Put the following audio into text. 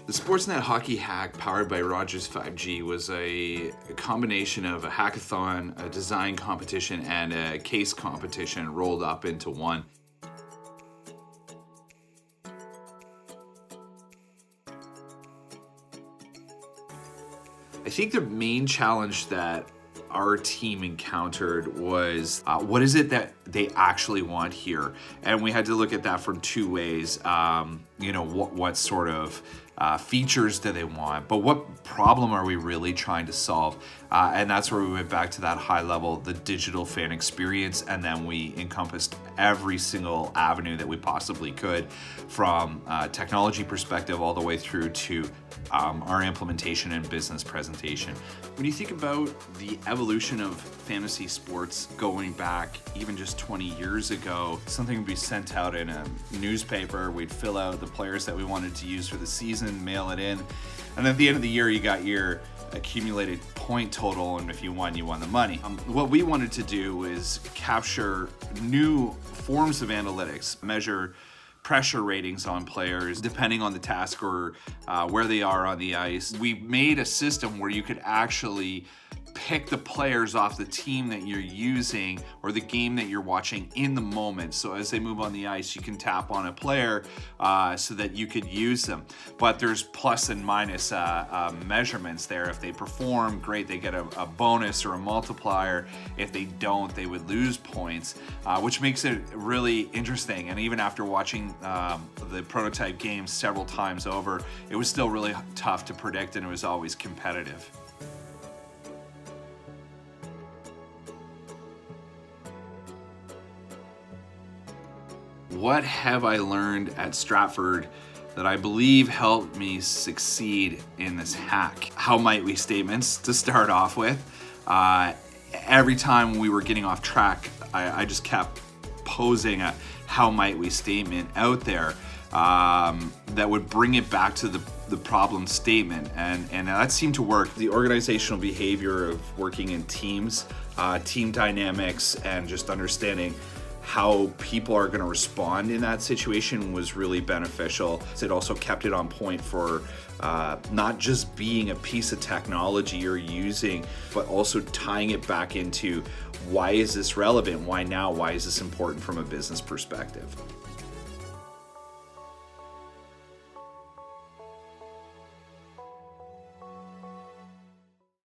The Sportsnet Hockey Hack Powered by Rogers 5G was a combination of a hackathon, a design competition, and a case competition rolled up into one. I think the main challenge that our team encountered was what is it that they actually want here? And we had to look at that from two ways. What sort of features do they want, but what problem are we really trying to solve? And that's where we went back to that high level, the digital fan experience, and then we encompassed every single avenue that we possibly could, from a technology perspective all the way through to our implementation and business presentation. When you think about the evolution of fantasy sports going back even just 20 years ago, something would be sent out in a newspaper. We'd fill out the players that we wanted to use for the season, mail it in, and at the end of the year you got your accumulated point total, and if you won the money. What we wanted to do is capture new forms of analytics, measure pressure ratings on players depending on the task or where they are on the ice. We made a system where you could actually pick the players off the team that you're using or the game that you're watching in the moment. So as they move on the ice, you can tap on a player so that you could use them. But there's plus and minus measurements there. If they perform, great, they get a bonus or a multiplier. If they don't, they would lose points, which makes it really interesting. And even after watching the prototype games several times over, it was still really tough to predict, and it was always competitive. What have I learned at Stratford that I believe helped me succeed in this hack? How might we statements to start off with. Every time we were getting off track, I just kept posing a how might we statement out there that would bring it back to the problem statement, and that seemed to work. The organizational behavior of working in teams, team dynamics, and just understanding how people are going to respond in that situation was really beneficial. It also kept it on point for not just being a piece of technology you're using, but also tying it back into why is this relevant? Why now? Why is this important from a business perspective?